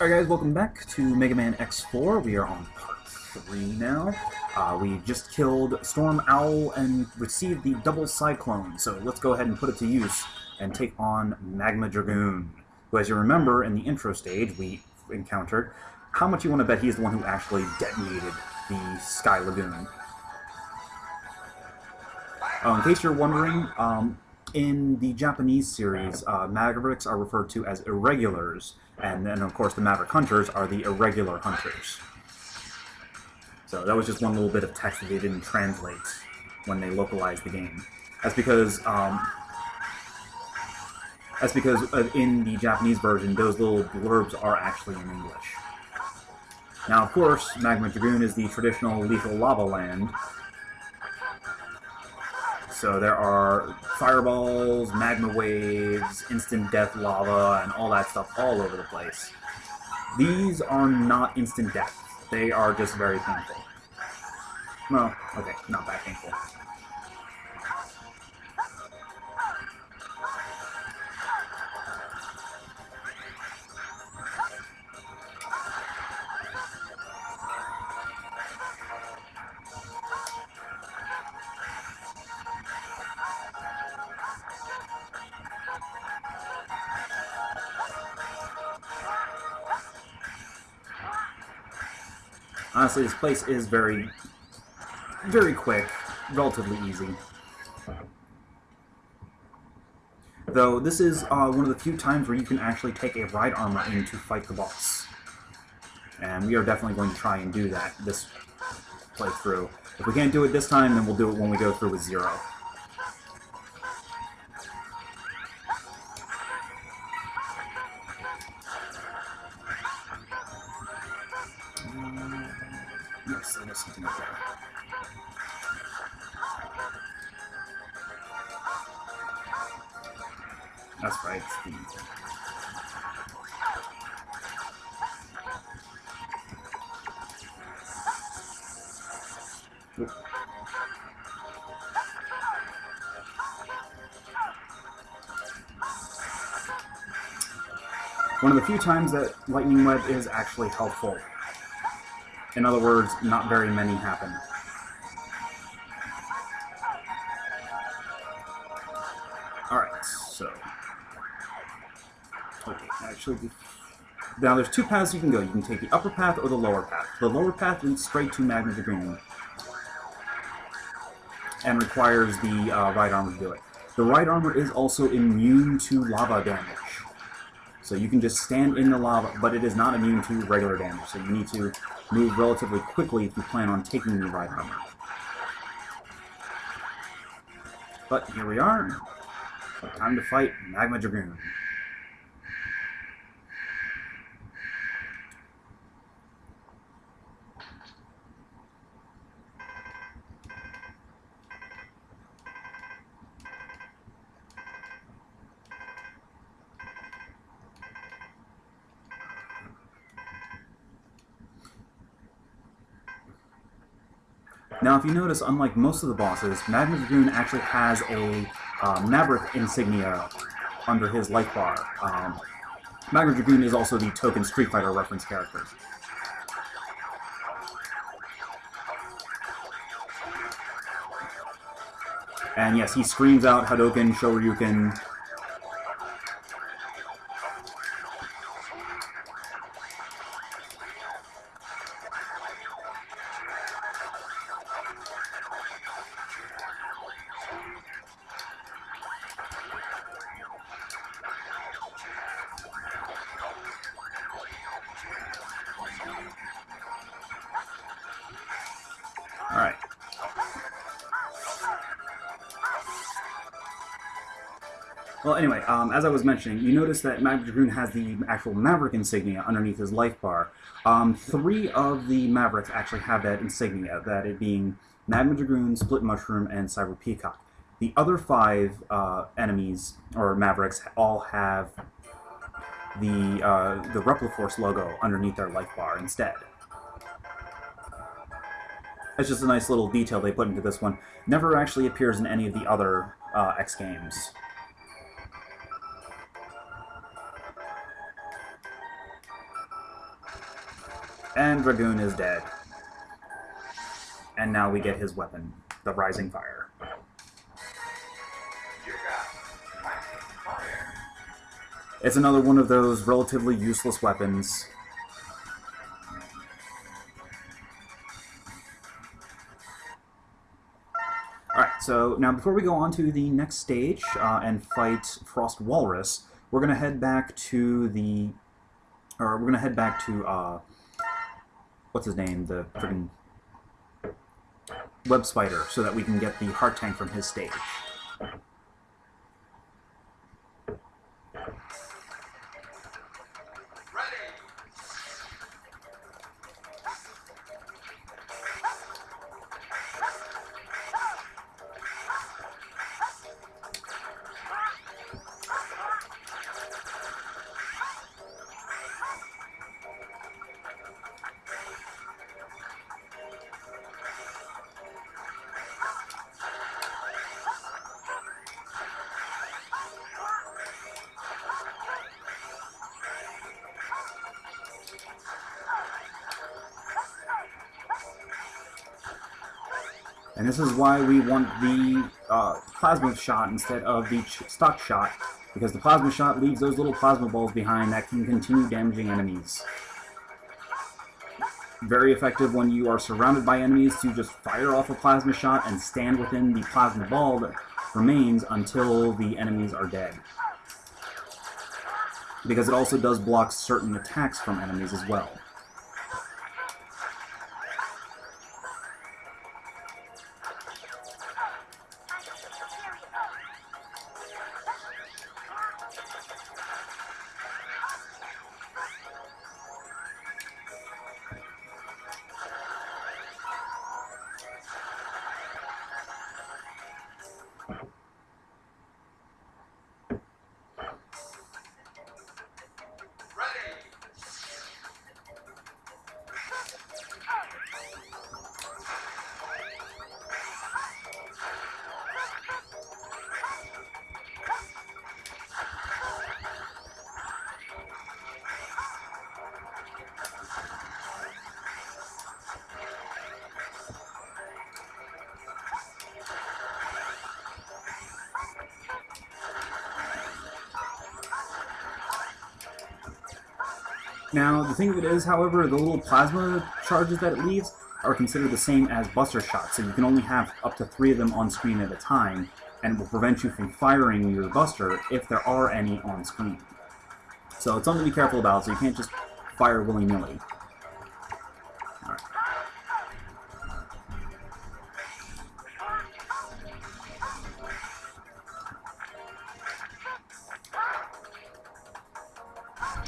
Alright guys, welcome back to Megaman X4. We are on part 3 now. We just killed Storm Owl and received the double Cyclone, so let's go ahead and put it to use and take on Magma Dragoon, who, as you remember, in the intro stage we encountered. How much you want to bet he's the one who actually detonated the Sky Lagoon? In case you're wondering, in the Japanese series, Mavericks are referred to as Irregulars, and then, of course, the Maverick Hunters are the Irregular Hunters. So that was just one little bit of text that they didn't translate when they localized the game. That's because in the Japanese version, those little blurbs are actually in English. Now, of course, Magma Dragoon is the traditional lethal lava land. So there are fireballs, magma waves, instant death lava, and all that stuff all over the place. These are not instant death. They are just very painful. Well, okay, not that painful. Honestly, this place is very quick, relatively easy. Though this is one of the few times where you can actually take a ride armor in to fight the boss. And we are definitely going to try and do that this playthrough. If we can't do it this time, then we'll do it when we go through with Zero. Yes, there's something up there. That's right, speed. One of the few times that Lightning Web is actually helpful. In other words, not very many happen. Alright, so... okay, actually... now there's two paths you can go. You can take the upper path or the lower path. The lower path leads straight to Magma Dragoon and requires the ride armor to do it. The ride armor is also immune to lava damage. So you can just stand in the lava, but it is not immune to regular damage, so you need to move relatively quickly if you plan on taking the ride armor. But here we are. Time to fight Magma Dragoon. Now, if you notice, unlike most of the bosses, Magma Dragoon actually has a Maverick insignia under his life bar. Magma Dragoon is also the token Street Fighter reference character. And yes, he screams out Hadouken, Shoryuken. Alright. Well, anyway, as I was mentioning, you notice that Magma Dragoon has the actual Maverick insignia underneath his life bar. 3 of the Mavericks actually have that insignia, that it being Magma Dragoon, Split Mushroom, and Cyber Peacock. The other 5 enemies, or Mavericks, all have the Repliforce logo underneath their life bar instead. It's just a nice little detail they put into this one. Never actually appears in any of the other X games. And Dragoon is dead. And now we get his weapon, the Rising Fire. It's another one of those relatively useless weapons. Alright, so now before we go on to the next stage and fight Frost Walrus, we're going to head back to the... Or we're going to head back to, what's his name? The friggin' Web Spider, so that we can get the Heart Tank from his stage. And this is why we want the plasma shot instead of the stock shot, because the plasma shot leaves those little plasma balls behind that can continue damaging enemies. Very effective when you are surrounded by enemies to just fire off a plasma shot and stand within the plasma ball that remains until the enemies are dead. Because it also does block certain attacks from enemies as well. Now, the thing of it is, however, the little plasma charges that it leaves are considered the same as buster shots, so you can only have up to 3 of them on screen at a time, and it will prevent you from firing your buster if there are any on screen. So it's something to be careful about, so you can't just fire willy-nilly. Alright.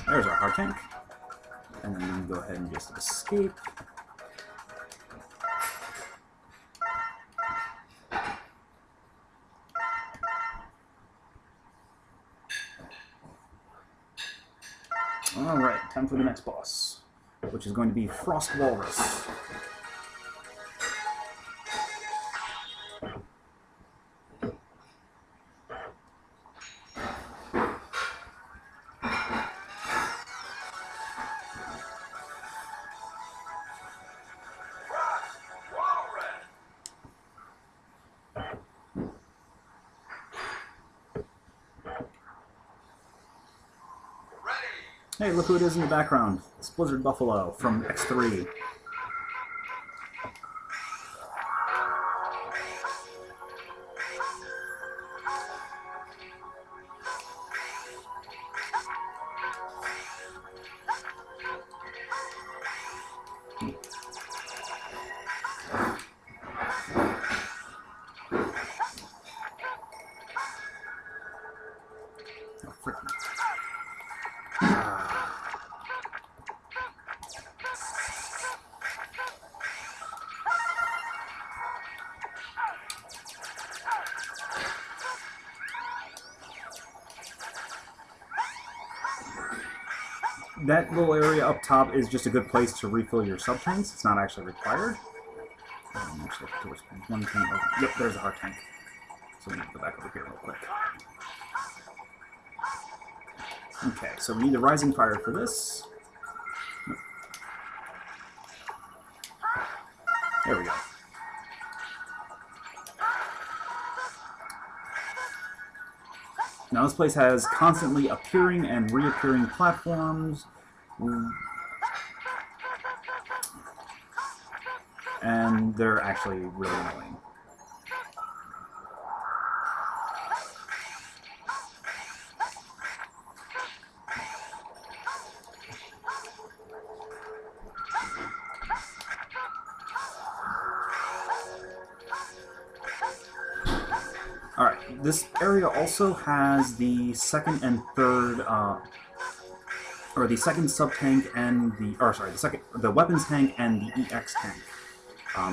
There's our Heart Tank. And then we can go ahead and just escape. Alright, time for the next boss, which is going to be Frost Walrus. Hey, look who it is in the background. It's Blizzard Buffalo from X3. Oh, frick. That little area up top is just a good place to refill your sub-tanks. It's not actually required. Actually, towards one tank. Oh, yep, there's a Heart Tank. So we need to go back over here real quick. Okay, so we need the Rising Fire for this. There we go. Now this place has constantly appearing and reappearing platforms. And they're actually really annoying. Alright, this area also has the second and third, or the second sub-tank and the, or sorry, the weapons tank and the EX tank.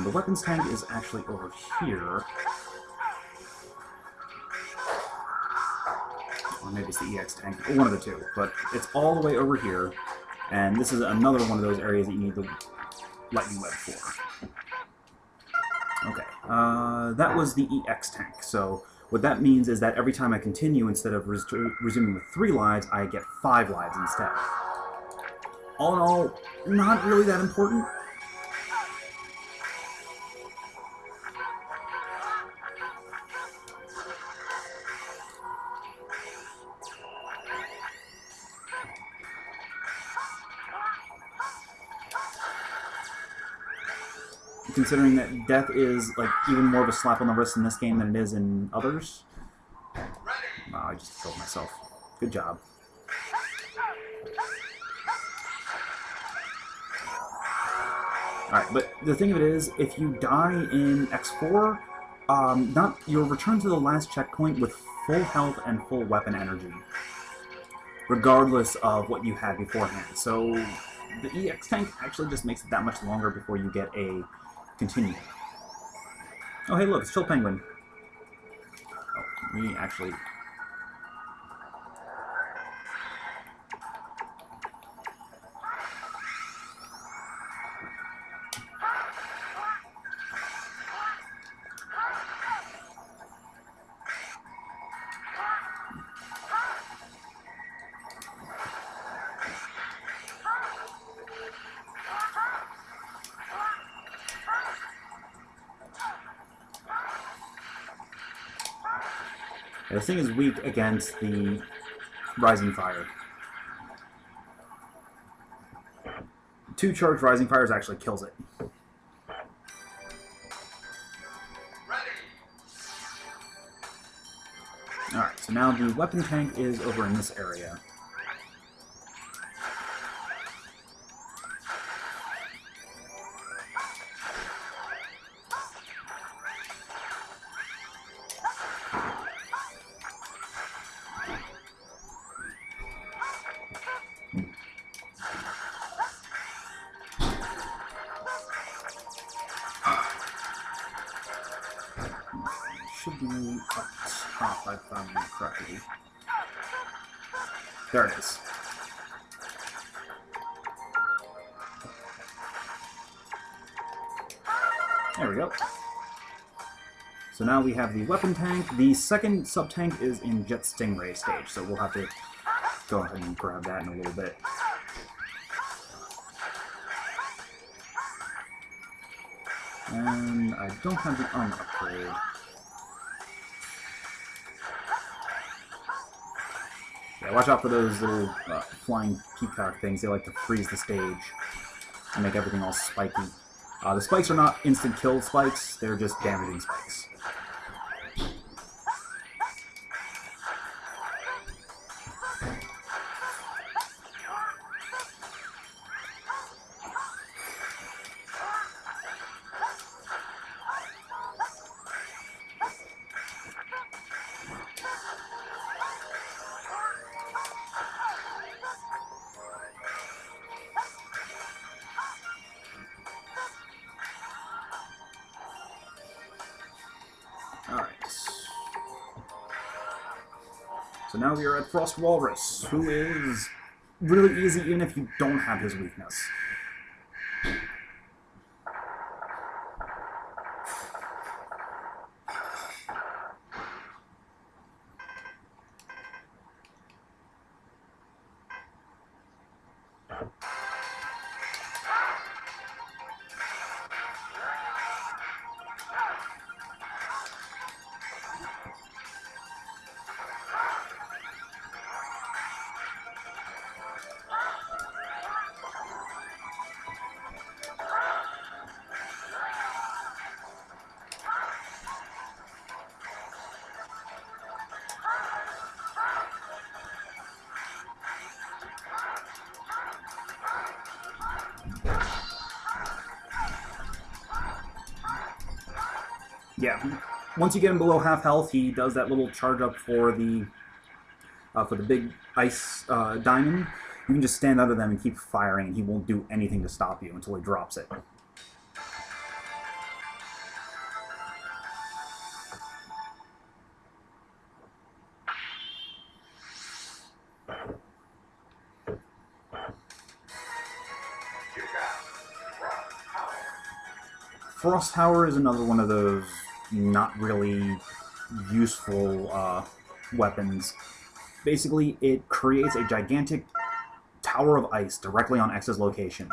The weapons tank is actually over here. Or maybe it's the EX tank, or one of the two, but it's all the way over here, and this is another one of those areas that you need the lightning web for. Okay, that was the EX tank, so what that means is that every time I continue, instead of resuming with 3 lives, I get 5 lives instead. All in all, not really that important. Considering that death is like even more of a slap on the wrist in this game than it is in others. Wow, I just killed myself. Good job. Alright, but the thing of it is, if you die in X4, you'll return to the last checkpoint with full health and full weapon energy, regardless of what you had beforehand. So the EX tank actually just makes it that much longer before you get a continue. Oh, hey, look, it's still Penguin. Oh, we actually... This thing is weak against the Rising Fire. 2 charged Rising Fires actually kills it. Alright, so now the weapon tank is over in this area. Should be up top, if I found it correctly. There it is. There we go. So now we have the weapon tank. The second sub-tank is in Jet Stingray stage, so we'll have to go ahead and grab that in a little bit. And I don't have the armor upgrade. Yeah, watch out for those little flying peacock things. They like to freeze the stage and make everything all spiky. The spikes are not instant kill spikes, they're just damaging spikes. Alright. So now we are at Frost Walrus, who is really easy even if you don't have his weakness. Yeah, once you get him below half health, he does that little charge up for the big ice diamond. You can just stand under them and keep firing, and he won't do anything to stop you until he drops it. Frost Tower is another one of those not really useful weapons. Basically, it creates a gigantic tower of ice directly on X's location,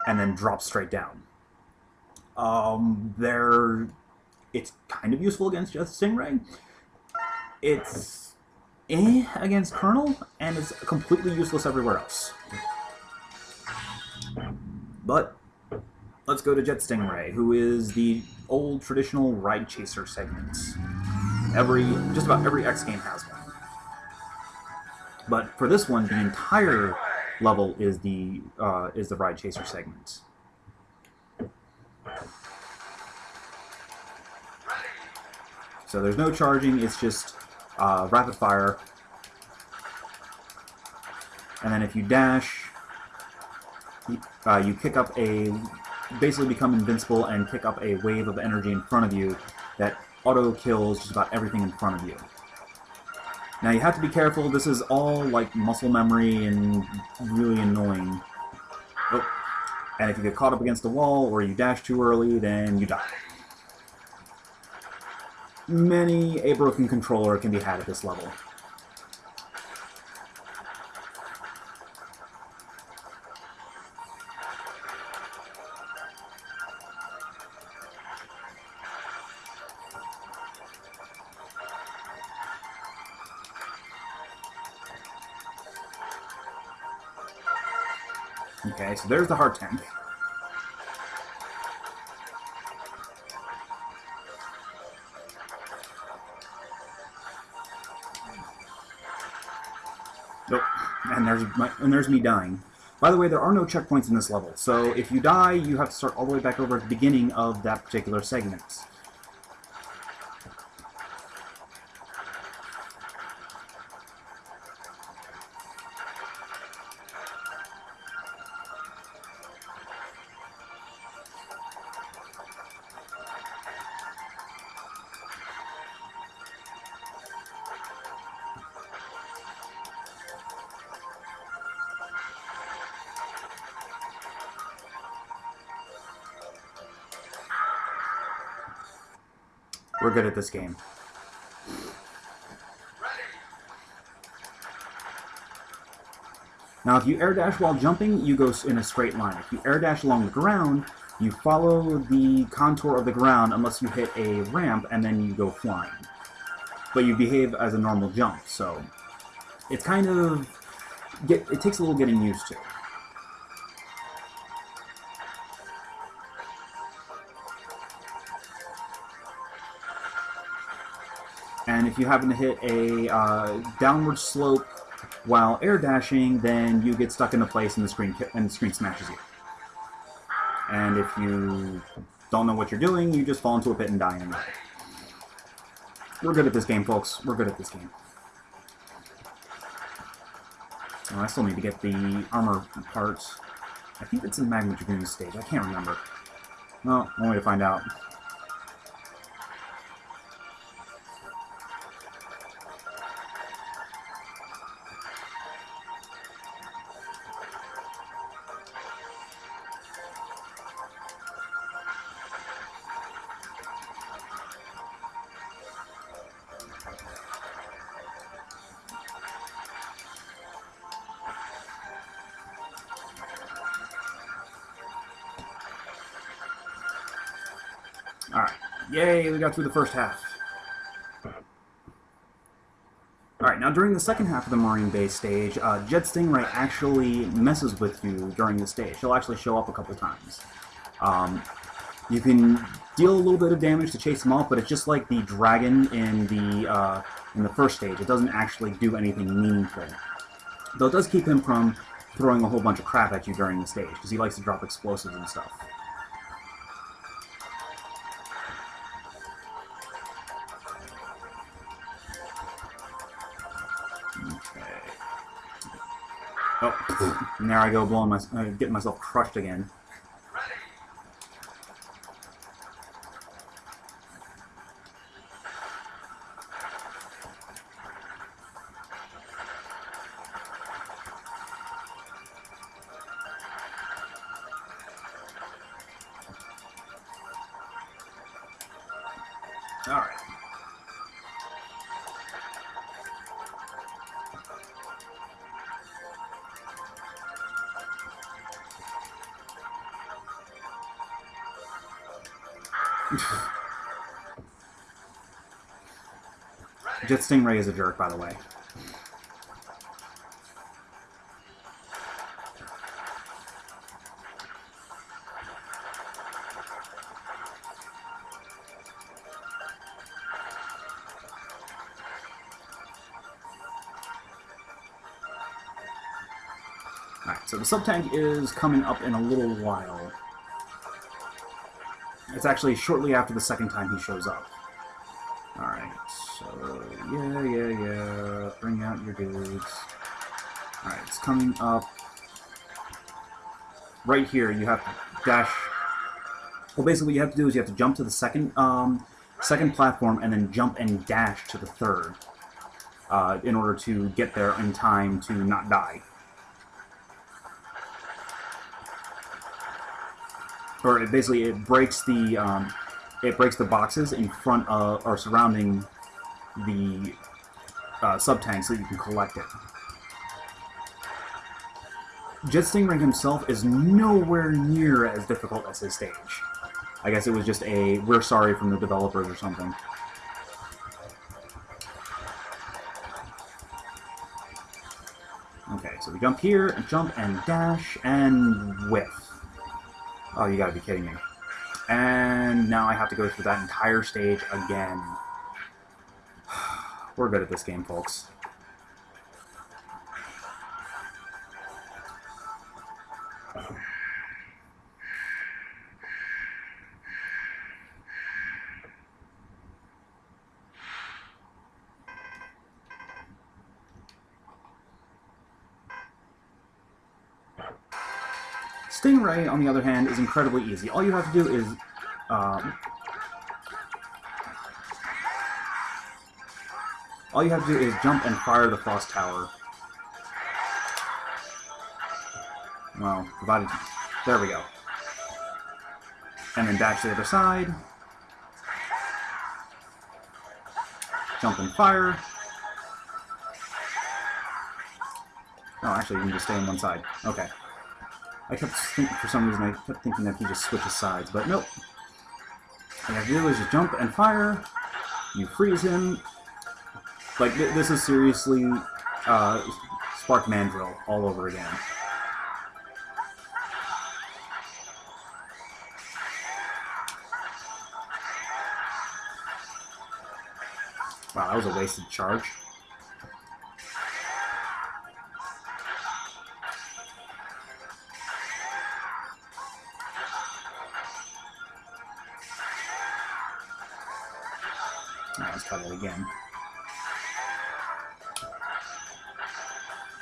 and then drops straight down. It's kind of useful against just Stingray. It's against Colonel, and it's completely useless everywhere else. But let's go to Jet Stingray, who is the old traditional ride chaser segment. Just about every X game has one. But for this one, the entire level is the ride chaser segment. So there's no charging; it's just rapid fire. And then if you dash, you kick up basically become invincible and pick up a wave of energy in front of you that auto-kills just about everything in front of you. Now you have to be careful, this is all like muscle memory and really annoying. Oh. And if you get caught up against a wall or you dash too early, then you die. Many a broken controller can be had at this level. Okay, so there's the heart tank. Nope. And there's me dying. By the way, there are no checkpoints in this level, so if you die, you have to start all the way back over at the beginning of that particular segment. We're good at this game. Now, if you air dash while jumping, you go in a straight line. If you air dash along the ground, you follow the contour of the ground unless you hit a ramp, and then you go flying. But you behave as a normal jump, so it's kind of... it takes a little getting used to. And if you happen to hit a downward slope while air dashing, then you get stuck in a place and the screen smashes you. And if you don't know what you're doing, you just fall into a pit and die anyway. We're good at this game, folks. We're good at this game. Oh, I still need to get the armor parts. I think it's in Magma Dragoon stage. I can't remember. Well, one way to find out. Alright, yay, we got through the first half. Alright, now during the second half of the Marine Base stage, Jet Stingray actually messes with you during the stage. He'll actually show up a couple times. You can deal a little bit of damage to chase him off, but it's just like the dragon in the first stage. It doesn't actually do anything meaningful. Though it does keep him from throwing a whole bunch of crap at you during the stage, because he likes to drop explosives and stuff. And there I go, getting myself crushed again. Alright. Jet Stingray is a jerk, by the way. Alright, so the sub-tank is coming up in a little while. It's actually shortly after the second time he shows up. Alright, so yeah. Bring out your dudes. Alright, it's coming up. Right here, you have to dash. Well, basically what you have to do is you have to jump to the second platform and then jump and dash to the third in order to get there in time to not die. Or it breaks the boxes in front of or surrounding the sub-tank so that you can collect it. Jet Stingray himself is nowhere near as difficult as his stage. I guess it was just a "we're sorry" from the developers or something. Okay, so we jump here, and jump and dash, and whiff. Oh, you gotta be kidding me. And now I have to go through that entire stage again. We're good at this game, folks. Stingray, on the other hand, is incredibly easy. All you have to do is jump and fire the frost tower. Well, provided... There we go. And then dash to the other side. Jump and fire. Oh, actually, you can just stay on one side. Okay. I kept thinking, for some reason, I kept thinking that he just switches sides, but nope. All you have to do is just jump and fire. You freeze him. Like, this is seriously Spark Mandrill all over again. Wow, that was a wasted charge. Alright, let's try that again.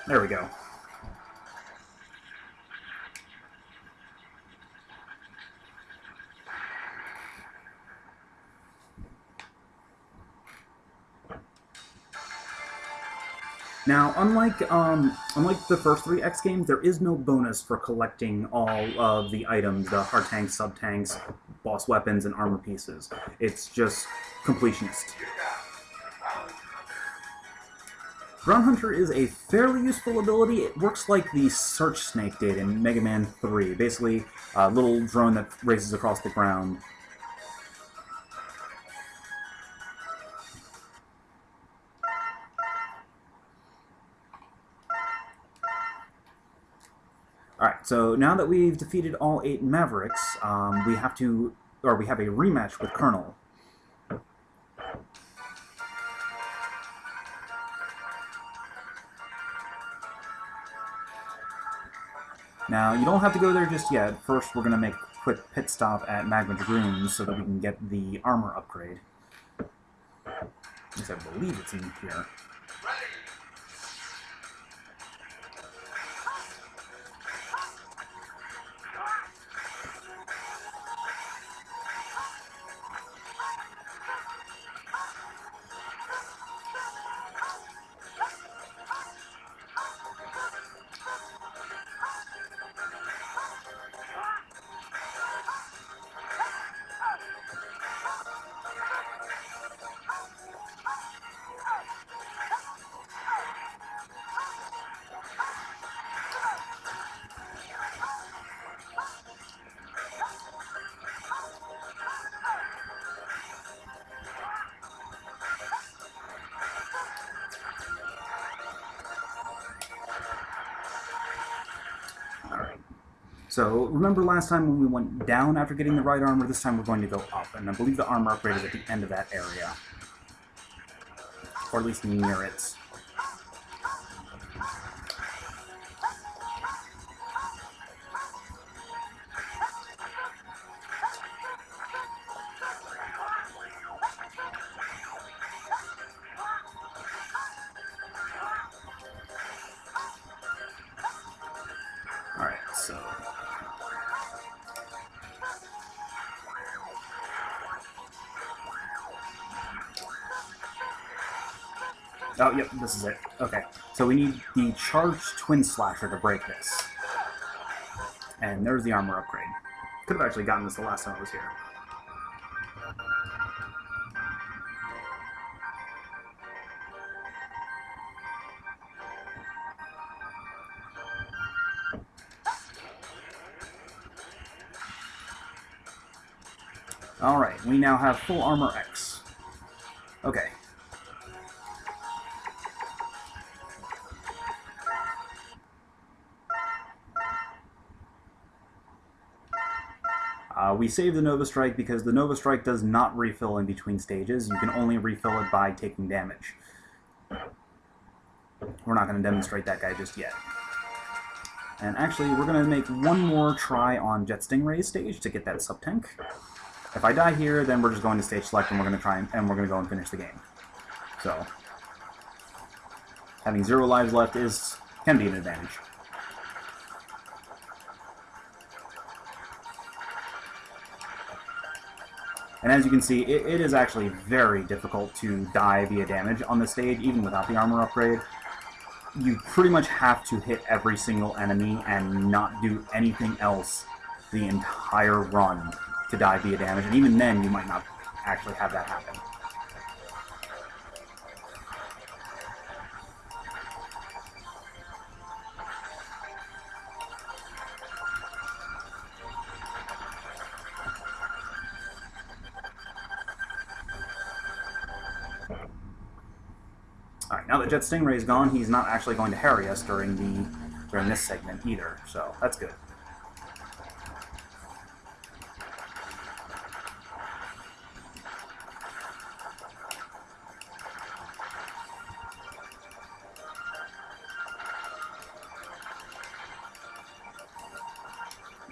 There we go. Now, unlike the first 3 X games, there is no bonus for collecting all of the items, the hard tanks, sub-tanks, boss weapons, and armor pieces. It's just completionist. Ground Hunter is a fairly useful ability. It works like the Search Snake did in Mega Man 3. Basically, a little drone that races across the ground. Alright, so now that we've defeated all 8 Mavericks, we have a rematch with Colonel. Now, you don't have to go there just yet. First, we're going to make a quick pit stop at Magma Dragoons so that we can get the armor upgrade. At least I believe it's in here. So remember last time when we went down after getting the right armor? This time we're going to go up, and I believe the armor upgrade is at the end of that area. Or at least near it. Alright, so... Oh, yep, this is it. Okay, so we need the charged Twin Slasher to break this. And there's the armor upgrade. Could have actually gotten this the last time I was here. Alright, we now have full armor X. Okay. We saved the Nova Strike because the Nova Strike does not refill in between stages. You can only refill it by taking damage. We're not going to demonstrate that guy just yet. And actually, we're going to make one more try on Jet Stingray's stage to get that sub-tank. If I die here, then we're just going to stage select and we're going to try and we're going to go and finish the game. So, having 0 lives left can be an advantage. And as you can see, it is actually very difficult to die via damage on this stage, even without the armor upgrade. You pretty much have to hit every single enemy and not do anything else the entire run to die via damage, and even then you might not actually have that happen. Alright, now that Jet Stingray is gone, he's not actually going to harry us during this segment either, so that's good.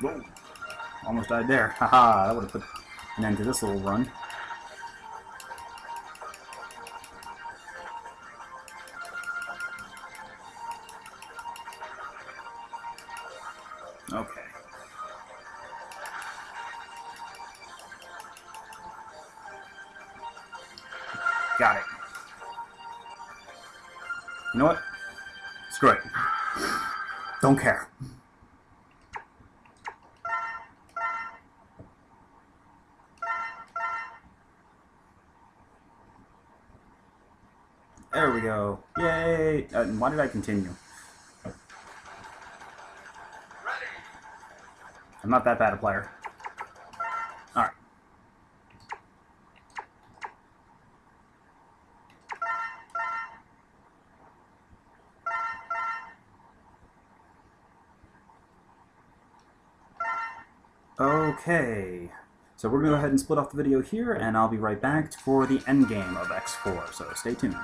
Whoa. Almost died there. Haha, that would have put an end to this little run. Okay. Got it. You know what? Screw it. Don't care. There we go. Yay! Why did I continue? I'm not that bad a player. Alright. Okay. So we're going to go ahead and split off the video here, and I'll be right back for the endgame of X4, so stay tuned.